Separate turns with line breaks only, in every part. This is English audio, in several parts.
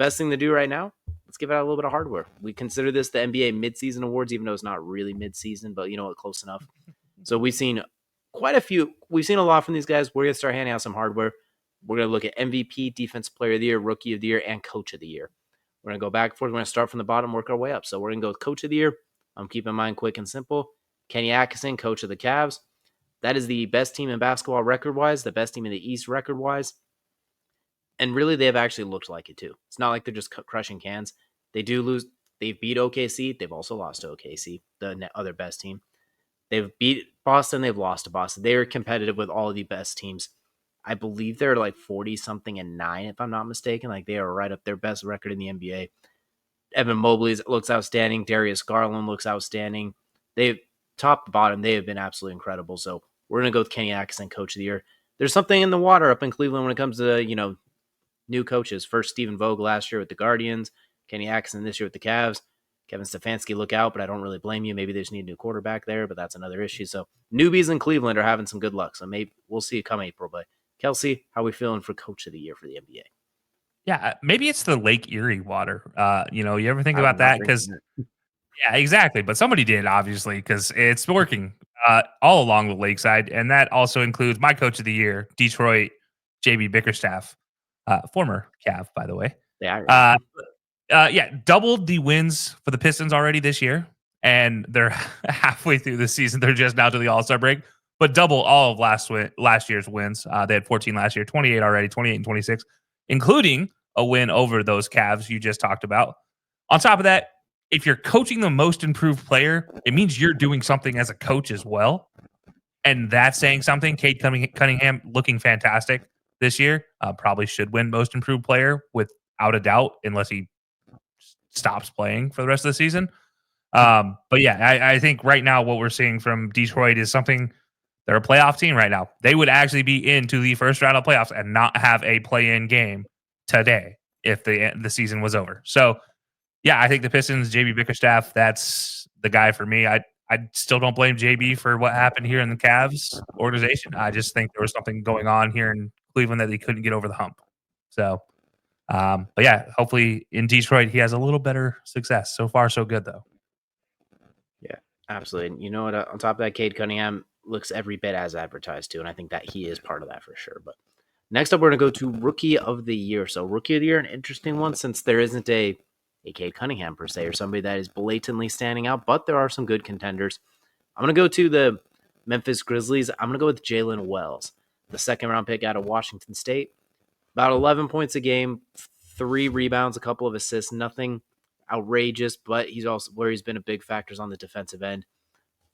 best thing to do right now, let's give out a little bit of hardware. We consider this the NBA midseason awards, even though it's not really midseason, but you know what, close enough. So we've seen quite a few. We've seen a lot from these guys. We're going to start handing out some hardware. We're going to look at MVP, Defensive Player of the Year, Rookie of the Year, and Coach of the Year. We're going to go back and forth. We're going to start from the bottom, work our way up. So we're going to go with Coach of the Year. I'm keeping mine quick and simple. Kenny Atkinson, Coach of the Cavs. That is the best team in basketball record-wise, the best team in the East record-wise. And really, they've actually looked like it too. It's not like they're just crushing cans. They do lose. They've beat OKC. They've also lost to OKC, the other best team. They've beat Boston. They've lost to Boston. They are competitive with all of the best teams. I believe they're like 40-something and 9, if I'm not mistaken. Like they are right up their best record in the NBA. Evan Mobley looks outstanding. Darius Garland looks outstanding. They've top to bottom. They have been absolutely incredible. So we're going to go with Kenny Atkinson, Coach of the Year. There's something in the water up in Cleveland when it comes to, new coaches. First, Stephen Vogt last year with the Guardians. Kenny Atkinson this year with the Cavs. Kevin Stefanski, look out, but I don't really blame you. Maybe they just need a new quarterback there, but that's another issue. So newbies in Cleveland are having some good luck. So maybe we'll see it come April. But Kelsey, how are we feeling for Coach of the Year for the NBA?
Yeah, maybe it's the Lake Erie water. You ever think about that? Because yeah, exactly. But somebody did, obviously, because it's working all along the lakeside, and that also includes my Coach of the Year, Detroit, JB Bickerstaff, former Cav, by the way. Doubled the wins for the Pistons already this year, and they're halfway through the season. They're just now to the All-Star break, but double all of last year's wins. They had 14 last year, 28 already, 28 and 26, including a win over those Cavs you just talked about. On top of that, if you're coaching the most improved player, it means you're doing something as a coach as well. And that's saying something. Cade Cunningham looking fantastic this year. Probably should win most improved player without a doubt, unless he stops playing for the rest of the season. But yeah, I think right now what we're seeing from Detroit is something. They're a playoff team right now. They would actually be into the first round of playoffs and not have a play-in game today if the season was over. So yeah, I think the Pistons, JB Bickerstaff, that's the guy for me. I still don't blame JB for what happened here in the Cavs organization. I just think there was something going on here in Cleveland that they couldn't get over the hump. So, but yeah, hopefully in Detroit he has a little better success. So far, so good though.
Yeah, absolutely. And you know what? On top of that, Cade Cunningham looks every bit as advertised too, and I think that he is part of that for sure. But next up, we're going to go to Rookie of the Year. So Rookie of the Year, an interesting one since there isn't a Cade Cunningham per se, or somebody that is blatantly standing out, but there are some good contenders. I'm going to go to the Memphis Grizzlies. I'm going to go with Jalen Wells, the second-round pick out of Washington State. About 11 points a game, 3 rebounds, a couple of assists, nothing outrageous, but he's also where he's been a big factor is on the defensive end.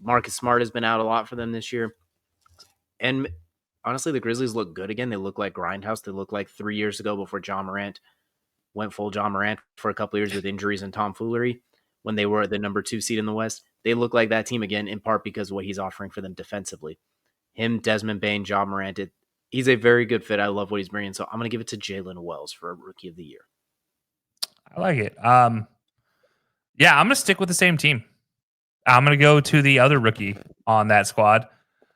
Marcus Smart has been out a lot for them this year. And honestly, the Grizzlies look good again. They look like Grindhouse. They look like 3 years ago before John Morant went full John Morant for a couple of years with injuries and tomfoolery when they were the number 2 seed in the West. They look like that team again, in part because of what he's offering for them defensively. Him, Desmond Bane, John Morant, he's a very good fit. I love what he's bringing. So I'm going to give it to Jalen Wells for Rookie of the Year.
I like it. Yeah, I'm going to stick with the same team. I'm going to go to the other rookie on that squad.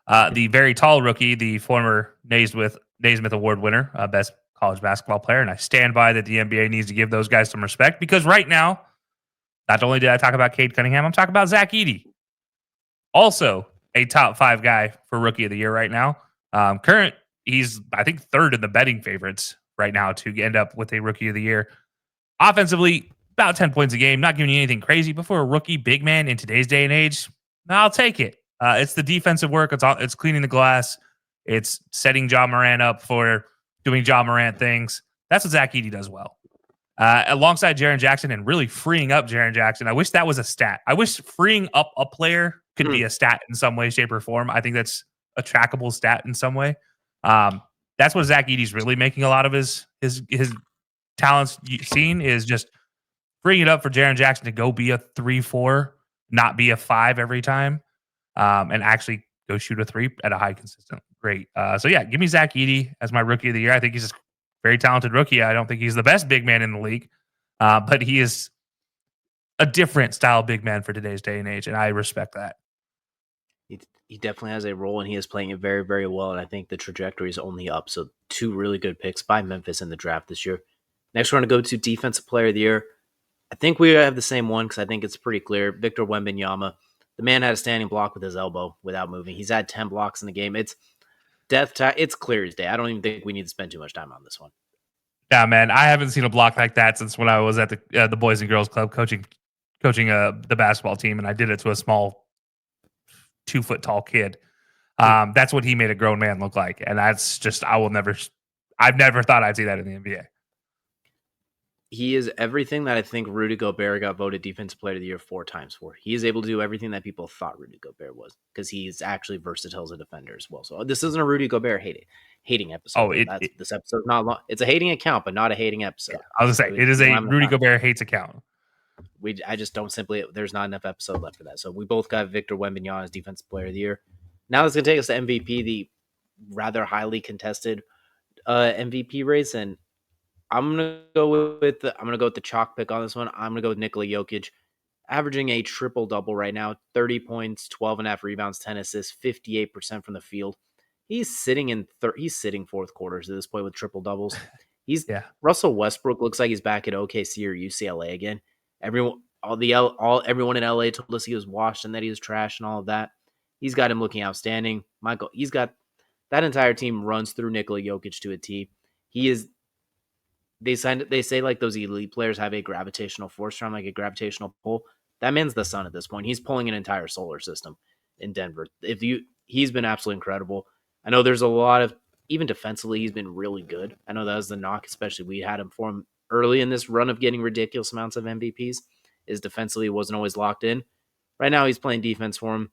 The very tall rookie, the former Naismith Award winner, best college basketball player. And I stand by that the NBA needs to give those guys some respect because right now, not only did I talk about Cade Cunningham, I'm talking about Zach Edey. Also a top 5 guy for Rookie of the Year right now. He's, I think, 3rd in the betting favorites right now to end up with a Rookie of the Year. Offensively, about 10 points a game, not giving you anything crazy, but for a rookie big man in today's day and age, I'll take it. It's the defensive work. It's cleaning the glass. It's setting Ja Morant up for doing Ja Morant things. That's what Zach Edey does well. Alongside Jaren Jackson and really freeing up Jaren Jackson. I wish that was a stat. I wish freeing up a player could be a stat in some way, shape, or form. I think that's a trackable stat in some way. That's what Zach Edey's really making a lot of his talents seen is just freeing it up for Jaren Jackson to go be a 3-4, not be a 5 every time, and actually go shoot a 3 at a high consistent rate. So yeah, give me Zach Edey as my Rookie of the Year. I think he's a very talented rookie. I don't think he's the best big man in the league, but he is a different style big man for today's day and age, and I respect that.
He definitely has a role, and he is playing it very, very well, and I think the trajectory is only up. So 2 really good picks by Memphis in the draft this year. Next, we're going to go to Defensive Player of the Year. I think we have the same one because I think it's pretty clear. Victor Wembanyama. The man had a standing block with his elbow without moving. He's had 10 blocks in the game. It's it's clear as day. I don't even think we need to spend too much time on this one.
Yeah, man, I haven't seen a block like that since when I was at the Boys and Girls Club coaching the basketball team, and I did it to a small 2 foot tall kid. That's what he made a grown man look like, and that's just I've never thought I'd see that in the NBA.
He is everything that I think Rudy Gobert got voted Defensive Player of the Year 4 times for. He is able to do everything that people thought Rudy Gobert was because he's actually versatile as a defender as well. So this isn't a Rudy Gobert hating episode.
Oh,
This episode's not long. It's a hating account, but not a hating episode.
Yeah, I was gonna say it is a Rudy Gobert hates account.
I just don't simply. There's not enough episode left for that. So we both got Victor Wembanyama as Defensive Player of the Year. Now it's gonna take us to MVP, the rather highly contested MVP race, and I'm gonna go with the chalk pick on this one. I'm gonna go with Nikola Jokic, averaging a triple double right now: 30 points, 12.5 rebounds, 10 assists, 58% from the field. He's sitting fourth quarters at this point with triple doubles. Russell Westbrook looks like he's back at OKC or UCLA again. Everyone in LA told us he was washed and that he was trash and all of that. He's got him looking outstanding. Michael, he's got that entire team runs through Nikola Jokic to a T. He is. They say like those elite players have a gravitational force from like a gravitational pull. That man's the sun at this point. He's pulling an entire solar system in Denver. He's been absolutely incredible. I know there's a lot of, even defensively, he's been really good. I know that was the knock, especially we had him for him early in this run of getting ridiculous amounts of MVPs. Is defensively wasn't always locked in. Right now he's playing defense for him.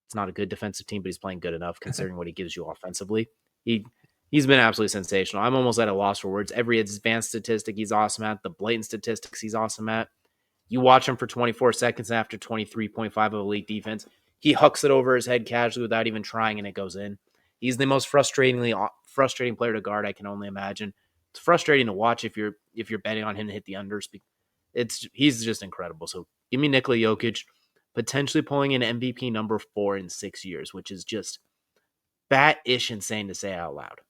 It's not a good defensive team, but he's playing good enough considering what he gives you offensively. He's been absolutely sensational. I'm almost at a loss for words. Every advanced statistic he's awesome at. The blatant statistics he's awesome at. You watch him for 24 seconds after 23.5 of elite defense. He hucks it over his head casually without even trying, and it goes in. He's the most frustrating player to guard I can only imagine. It's frustrating to watch if you're betting on him to hit the unders. He's just incredible. So give me Nikola Jokic potentially pulling in MVP number 4 in 6 years, which is just bat-ish insane to say out loud.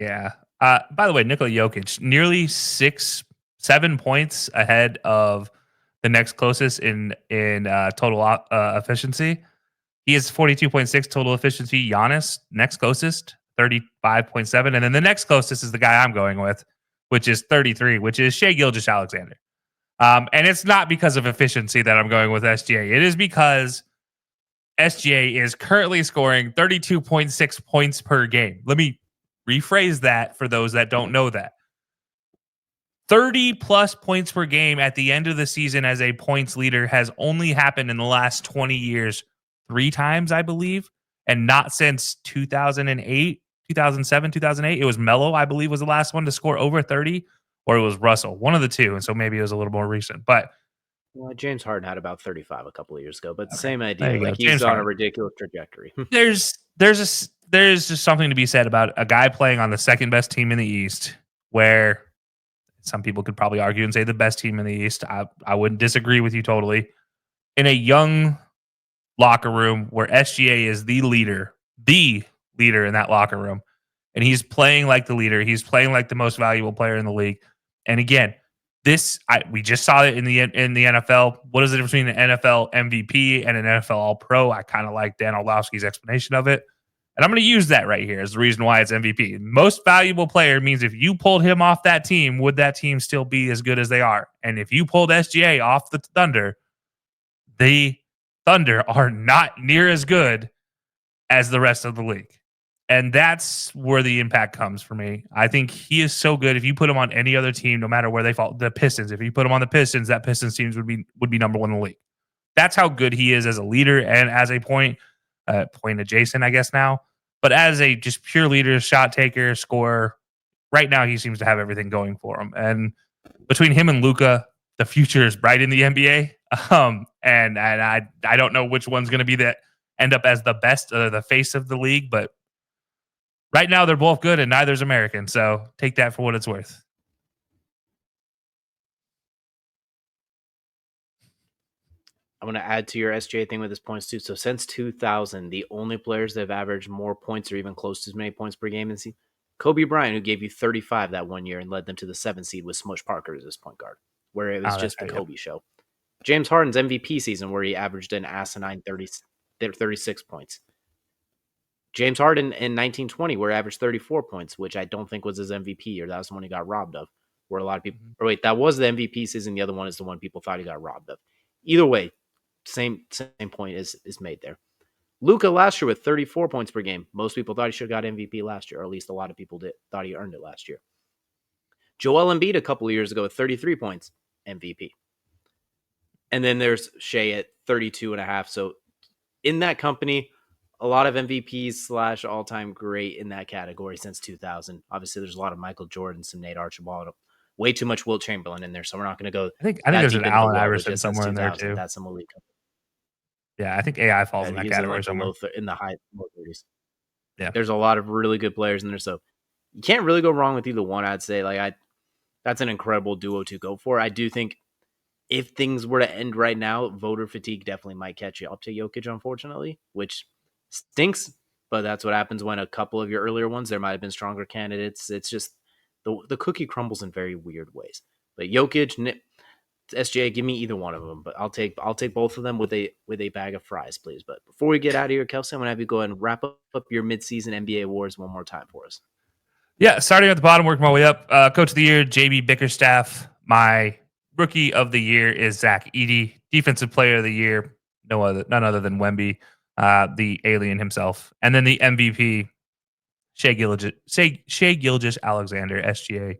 Yeah. By the way, Nikola Jokic, nearly 7 points ahead of the next closest in total efficiency. He is 42.6 total efficiency. Giannis, next closest, 35.7. And then the next closest is the guy I'm going with, which is 33, which is Shai Gilgeous-Alexander. And it's not because of efficiency that I'm going with SGA. It is because SGA is currently scoring 32.6 points per game. Let me rephrase that for those that don't know that. 30 plus points per game at the end of the season as a points leader has only happened in the last 20 years 3 times, I believe, and not since 2008, 2007, 2008. It was Melo, I believe, was the last one to score over 30, or it was Russell, one of the two, and so maybe it was a little more recent. But
James Harden had about 35 a couple of years ago, but same idea.
Like
he's
James
on
Harden.
A ridiculous trajectory.
There's just something to be said about a guy playing on the second best team in the East, where some people could probably argue and say the best team in the East. I wouldn't disagree with you totally. In a young locker room where SGA is the leader in that locker room, and he's playing like the leader. He's playing like the most valuable player in the league. And again, we just saw it in the NFL. What is the difference between an NFL MVP and an NFL All-Pro? I kind of like Dan Orlovsky's explanation of it. And I'm going to use that right here as the reason why it's MVP. Most valuable player means if you pulled him off that team, would that team still be as good as they are? And if you pulled SGA off the Thunder are not near as good as the rest of the league. And that's where the impact comes for me. I think he is so good. If you put him on any other team, no matter where they fall, the Pistons, if you put him on the Pistons, that Pistons teams would be number 1 in the league. That's how good he is as a leader and as a point adjacent, I guess now. But as a just pure leader, shot taker, scorer, right now he seems to have everything going for him. And between him and Luka, the future is bright in the NBA. And I don't know which one's going to be end up as the best, the face of the league, but right now they're both good and neither's American. So take that for what it's worth.
I'm going to add to your SGA thing with his points too. So since 2000, the only players that have averaged more points or even close to as many points per game Kobe Bryant, who gave you 35 that one year and led them to the 7th seed with Smush Parker as his point guard, where it was
Oh, that's
just the
right. Yep.
Kobe show. James Harden's MVP season, where he averaged an asinine 36 points. James Harden in 1920, where he averaged 34 points, which I don't think was his MVP year. That was the one he got robbed of, where a lot of people,
Mhm.
or wait, that was the MVP season. The other one is the one people thought he got robbed of. Either way, same point is made there. Luka last year with 34 points per game. Most people thought he should have got MVP last year, or at least a lot of people thought he earned it last year. Joel Embiid a couple of years ago with 33 points, MVP. And then there's Shea at 32 and a half. So in that company, a lot of MVPs slash all-time great in that category since 2000. Obviously, there's a lot of Michael Jordan, some Nate Archibald, way too much Wilt Chamberlain in there. So we're not going to go
I think
that
there's an
deep into the
Allen
well, but
Iverson
just since
somewhere in there
2000,
too.
that's some elite company.
Yeah, I think AI falls in that
He was in
category
like the
somewhere.
in the high low 30s.
Yeah.
There's a lot of really good players in there. So you can't really go wrong with either one, I'd say. That's an incredible duo to go for. I do think if things were to end right now, voter fatigue definitely might catch up to Jokic, unfortunately, which stinks. But that's what happens when a couple of your earlier ones, there might have been stronger candidates. It's just the cookie crumbles in very weird ways. But Jokic, SGA, give me either one of them. But I'll take both of them with a bag of fries, please. But before we get out of here, Kelsey, I'm gonna have you go ahead and wrap up your midseason NBA awards one more time for us.
Yeah, starting at the bottom, working my way up. Coach of the year, JB Bickerstaff. My rookie of the year is Zach Edey. Defensive player of the year, none other than Wemby, the alien himself. And then the MVP, Shea Gilgeous-Alexander, SGA.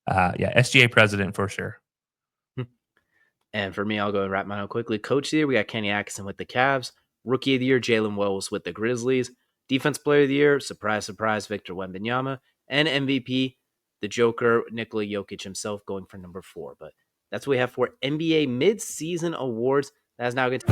SGA president for sure.
And for me, I'll go and wrap mine up quickly. Coach of the year, we got Kenny Atkinson with the Cavs. Rookie of the year, Jalen Wells with the Grizzlies. Defense player of the year, surprise, surprise, Victor Wembanyama. And MVP, the Joker, Nikola Jokic himself, going for number 4. But that's what we have for NBA mid-season awards. That is now good.